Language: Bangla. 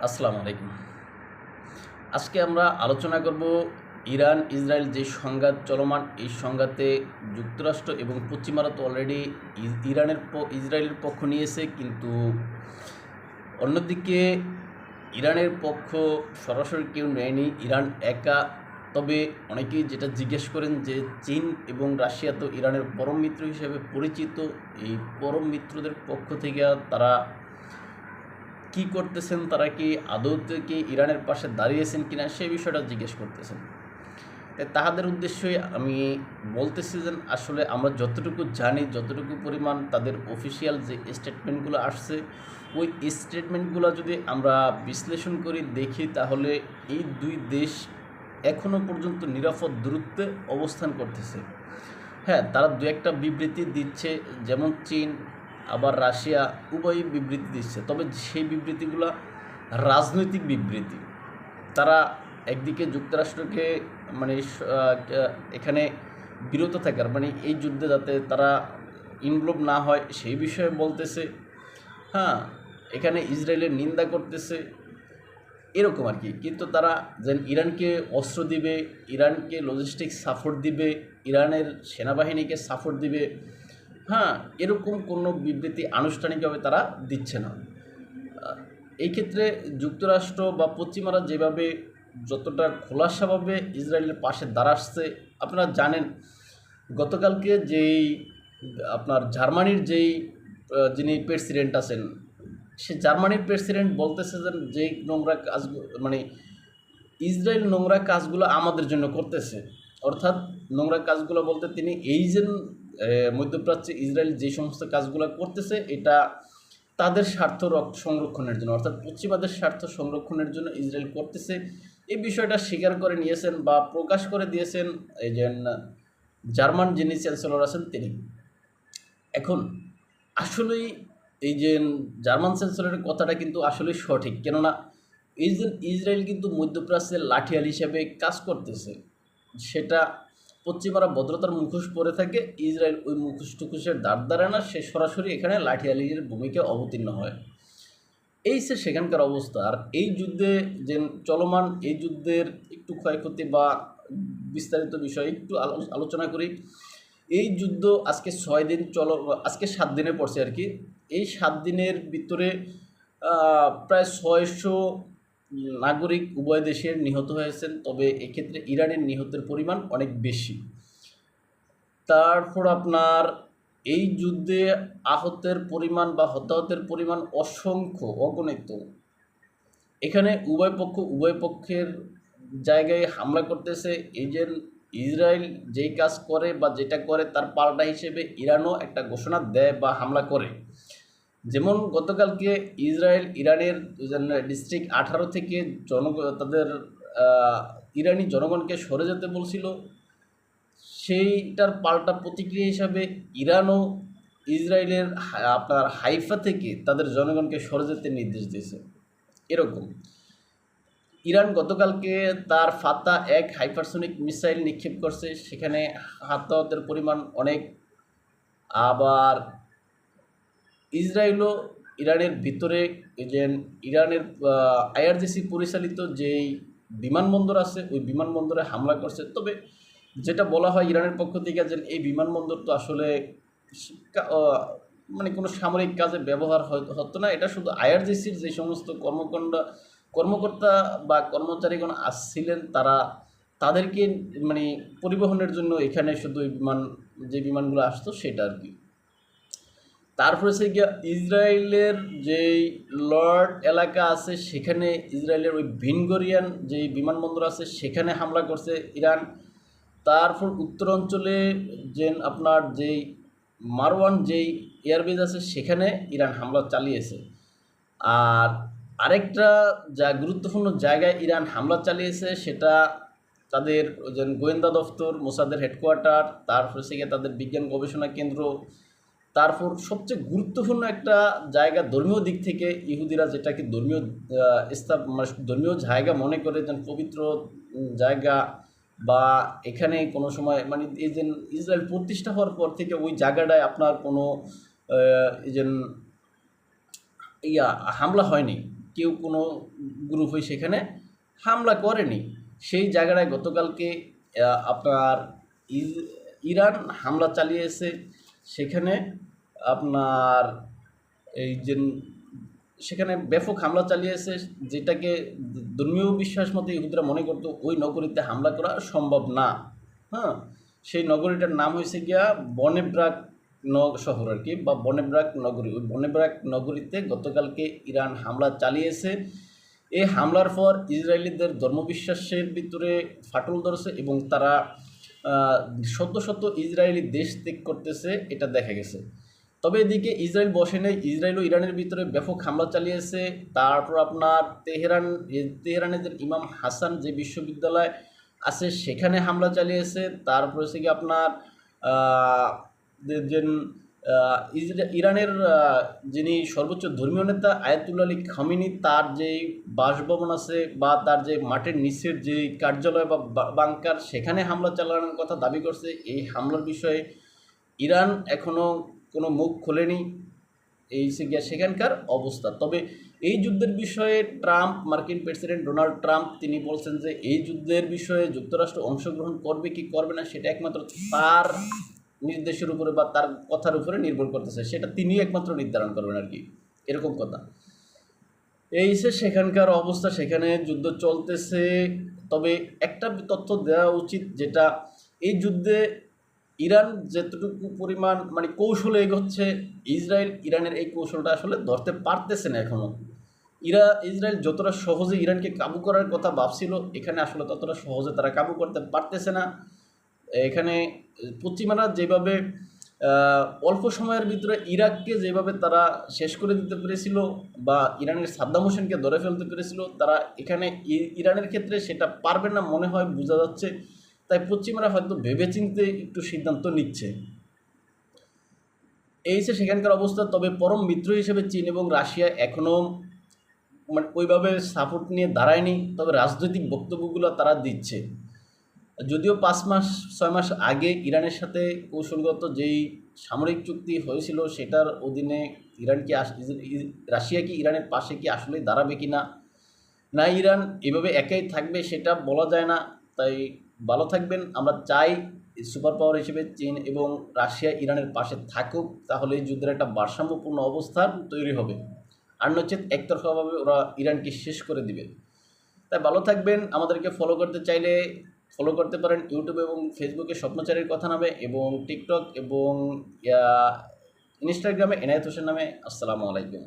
আসসালামু আলাইকুম। আজকে আমরা আলোচনা করব ইরান ইসরায়েল যে সংঘাত চলমান, এই সংঘাতে যুক্তরাষ্ট্র এবং পশ্চিমারা তো অলরেডি ইসরায়েলের পক্ষ নিয়েছে, কিন্তু অন্যদিকে ইরানের পক্ষ সরাসরি কেউ নেয়নি, ইরান একা। তবে অনেকেই যেটা জিজ্ঞেস করেন যে চীন এবং রাশিয়া তো ইরানের পরম মিত্র হিসেবে পরিচিত, এই পরম মিত্রদের পক্ষ থেকে তারা কি করতেছেন, তারা কি আদৌতে কি ইরানের পাশে দাঁড়িয়েছেন কিনা সেই বিষয়টা জিজ্ঞেস করতেছেন। তাই তাহাদের উদ্দেশ্যে আমি বলতেছি যে আসলে আমরা যতটুকু জানি, যতটুকু পরিমাণ তাদের অফিসিয়াল যে স্টেটমেন্টগুলো আসছে, ওই স্টেটমেন্টগুলো যদি আমরা বিশ্লেষণ করি দেখি, তাহলে এই দুই দেশ এখনও পর্যন্ত নিরাপদ দূরত্বে অবস্থান করতেছে। হ্যাঁ, তারা দু একটা বিবৃতি দিচ্ছে, যেমন চীন আবার রাশিয়া উভয়ই বিবৃতি দিচ্ছে, তবে সেই বিবৃতিগুলো রাজনৈতিক বিবৃতি। তারা একদিকে যুক্তরাষ্ট্রকে মানে এখানে বিরত থাকার, মানে এই যুদ্ধে যাতে তারা ইনভলভ না হয় সেই বিষয়ে বলতেছে। হ্যাঁ, এখানে ইসরায়েলের নিন্দা করতেছে, এরকম আর কি। কিন্তু তারা যেন ইরানকে অস্ত্র দিবে, ইরানকে লজিস্টিক সাপোর্ট দিবে, ইরানের সেনাবাহিনীকে সাপোর্ট দিবে, হ্যাঁ, এরকম কোনো বিবৃতি আনুষ্ঠানিকভাবে তারা দিচ্ছে না। এই ক্ষেত্রে যুক্তরাষ্ট্র বা পশ্চিমারা যেভাবে যতটা খোলাসাভাবে ইসরায়েলের পাশে দাঁড়াচ্ছে, আপনারা জানেন গতকালকে যেই আপনার জার্মানির যিনি প্রেসিডেন্ট আছেন, সে জার্মানির প্রেসিডেন্ট বলতেছে যে নোংরা কাজ, মানে ইসরায়েল নোংরা কাজগুলো আমাদের জন্য করতেছে। অর্থাৎ নোংরা কাজগুলো বলতে তিনি এই যে মধ্যপ্রাচ্যে ইসরায়েল যে সমস্ত কাজগুলো করতেছে, এটা তাদের স্বার্থ সংরক্ষণের জন্য, অর্থাৎ পশ্চিমাদের স্বার্থ সংরক্ষণের জন্য ইসরায়েল করতেছে। এই বিষয়টা স্বীকার করে নিয়েছেন বা প্রকাশ করে দিয়েছেন এই যে জার্মান যিনি চ্যান্সেলর আছেন তিনি। এখন আসলেই এই যে জার্মান চ্যান্সেলরের কথাটা কিন্তু আসলেই সঠিক, কেননা এই যে ইসরায়েল কিন্তু মধ্যপ্রাচ্যের লাঠিয়াল হিসেবে কাজ করতেছে। সেটা পশ্চিমারা ভদ্রতার মুখোশ পরে থাকে, ইসরায়েল ওই মুখোশ টুকুশের দাঁড় দাঁড়ায় না, সে সরাসরি এখানে লাঠিয়ালির ভূমিকা অবতীর্ণ হয়। এই সে সেখানকার অবস্থা। আর এই যুদ্ধে যে চলমান, এই যুদ্ধের একটু ক্ষয়ক্ষতি বা বিস্তারিত বিষয় একটু আলোচনা করি। এই যুদ্ধ আজকে 6 দিন আজকে 7 দিনে পড়ছে আর কি। এই 7 দিনের ভিতরে প্রায় 600 নাগরিক উভয় দেশের নিহত হয়েছেন, তবে এক্ষেত্রে ইরানের নিহতের পরিমাণ অনেক বেশি। তারপর আপনার এই যুদ্ধে আহতের পরিমাণ বা হতাহতের পরিমাণ অসংখ্য, অগণিত। এখানে উভয় পক্ষের জায়গায় হামলা করতেছে। এই যে ইসরায়েল যেই কাজ করে বা যেটা করে, তার পাল্টা হিসেবে ইরানও একটা ঘোষণা দেয় বা হামলা করে। যেমন গতকালকে ইসরায়েল ইরানের ডিস্ট্রিক্ট 18 থেকে তাদের ইরানি জনগণকে সরে যেতে বলছিল, সেইটার পাল্টা প্রতিক্রিয়া হিসাবে ইরানও ইসরায়েলের আপনার হাইফা থেকে তাদের জনগণকে সরে যেতে নির্দেশ দিয়েছে। এরকম ইরান গতকালকে তার ফাতা-1 হাইপারসোনিক মিসাইল নিক্ষেপ করছে, সেখানে হতাহতের পরিমাণ অনেক। আবার ইসরায়েলও ইরানের ভিতরে যে ইরানের আইআরজিসি পরিচালিত যেই বিমানবন্দর আছে, ওই বিমানবন্দরে হামলা করছে। তবে যেটা বলা হয় ইরানের পক্ষ থেকে যে এই বিমানবন্দর তো আসলে মানে কোনো সামরিক কাজে ব্যবহার হতো না, এটা শুধু আইআরজিসির যে সমস্ত কর্মকর্তা বা কর্মচারীগণ আসছিলেন, তাদেরকে মানে পরিবহনের জন্য এখানে শুধু যে বিমানগুলো আসতো সেটা আর কি। তারপরে সে গিয়া ইসরায়েলের যেই লর্ড এলাকা আছে, সেখানে ইসরায়েলের ওই ভিনগরিয়ান যেই বিমানবন্দর আছে সেখানে হামলা করছে ইরান। তারপর উত্তর অঞ্চলে যে আপনার যেই মারওয়ান যেই এয়ারবেজ আছে, সেখানে ইরান হামলা চালিয়েছে। আর আরেকটা গুরুত্বপূর্ণ জায়গায় ইরান হামলা চালিয়েছে, সেটা তাদের যে গোয়েন্দা দফতর, মোসাদের হেডকোয়ার্টার, তারপরে সে গিয়ে তাদের বিজ্ঞান গবেষণা কেন্দ্র। তারপর সবচেয়ে গুরুত্বপূর্ণ একটা জায়গা ধর্মীয় দিক থেকে, ইহুদিরা যেটাকে ধর্মীয় জায়গা মনে করে, যেন পবিত্র জায়গা, বা এখানে কোনো সময় মানে এই যে ইসরায়েল প্রতিষ্ঠা হওয়ার পর থেকে ওই জায়গাটায় আপনার কোনো এই যে হামলা হয়নি। কেউ কোনো গ্রুপই সেখানে হামলা করেনি। সেই জায়গাটায় গতকালকে আপনার ইরান হামলা চালিয়েছে। সেখানে আপনার এই যে সেখানে ব্যাপক হামলা চালিয়েছে, যেটাকে ধর্মীয় বিশ্বাস মতো ইহুদিরা মনে করতো ওই নগরীতে হামলা করা সম্ভব না। হ্যাঁ, সেই নগরীটার নাম হয়েছে গিয়া বনেব্রাক শহর আর কি, বা বনেব্রাক নগরী। ওই বনেব্রাক নগরীতে গতকালকে ইরান হামলা চালিয়েছে। এই হামলার পর ইসরায়েলিদের ধর্মবিশ্বাসের ভিতরে ফাটল ধরছে এবং তারা শত শত ইসরায়েলি দেশ ত্যাগ করতেছে, এটা দেখা গেছে। তবে এদিকে ইসরায়েল বসে নেই, ইসরায়েল ও ইরানের ভিতরে ব্যাপক হামলা চালিয়েছে। তারপর আপনার তেহরানের যে ইমাম হাসান যে বিশ্ববিদ্যালয় আছে সেখানে হামলা চালিয়েছে। তারপর হচ্ছে কি আপনার যে ইরানের যিনি সর্বোচ্চ ধর্মীয় নেতা আয়াতুল্লাহ আলী খামেনি, তার যে বাসভবন আছে বা তার যে মাঠের নিচের যে কার্যালয় বা বাংকার, সেখানে হামলা চালানোর কথা দাবি করছে। এই হামলার বিষয়ে ইরান এখনও কোনো মুখ খোলেনি। এই সেখানকার অবস্থা। তবে এই যুদ্ধের বিষয়ে মার্কিন প্রেসিডেন্ট ডোনাল্ড ট্রাম্প তিনি বলছেন যে এই যুদ্ধের বিষয়ে যুক্তরাষ্ট্র অংশগ্রহণ করবে কি করবে না সেটা একমাত্র তার নির্দেশের উপরে বা তার কথার উপরে নির্ভর করতেছে, সেটা তিনি একমাত্র নির্ধারণ করবেন আর কি, এরকম কথা। এই সেখানকার অবস্থা, সেখানে যুদ্ধ চলতেছে। তবে একটা তথ্য দেওয়া উচিত, যেটা এই যুদ্ধে ইরান যেতটুকু পরিমাণ মানে কৌশলে এগোচ্ছে, ইরানের এই কৌশলটা আসলে ধরতে পারতেছে না এখনও। ইসরায়েল যতটা সহজে ইরানকে কাবু করার কথা ভাবছিল, এখানে আসলে ততটা সহজে তারা কাবু করতে পারতেছে না। এখানে পশ্চিমারা যেভাবে অল্প সময়ের ভিতরে ইরাককে যেভাবে তারা শেষ করে দিতে পেরেছিল বা ইরানের সাদ্দাম হোসেনকে ধরে ফেলতে পেরেছিল, তারা এখানে ইরানের ক্ষেত্রে সেটা পারবে না মনে হয়, বোঝা যাচ্ছে। তাই পশ্চিমারা হয়তো ভেবেচিন্তে একটু সিদ্ধান্ত নিচ্ছে। এই সেখানকার অবস্থা। তবে পরম মিত্র হিসেবে চীন এবং রাশিয়া এখনও মানে ওইভাবে সাপোর্ট নিয়ে দাঁড়ায়নি, তবে রাজনৈতিক বক্তব্যগুলো তারা দিচ্ছে। যদিও 5-6 মাস আগে ইরানের সাথে কৌশলগত যেই সামরিক চুক্তি হয়েছিল, সেটার অধীনে রাশিয়া কি ইরানের পাশে কি আসলে দাঁড়াবে কি না, না ইরান এভাবে একাই থাকবে সেটা বলা যায় না। তাই ভালো থাকবেন। আমরা চাই সুপার পাওয়ার হিসেবে চীন এবং রাশিয়া ইরানের পাশে থাকুক, তাহলে এই যুদ্ধের একটা ভারসাম্যপূর্ণ অবস্থান তৈরি হবে। আর নচেত একতরফাভাবে ওরা ইরানকে শেষ করে দিবে। তাই ভালো থাকবেন। আমাদেরকে ফলো করতে চাইলে ফলো করতে পারেন ইউটিউবে এবং ফেসবুকে স্বপ্নচারীর কথা নামে, এবং টিকটক এবং ইনস্টাগ্রামে এনায়েত হোসেন নামে। আসসালামু আলাইকুম।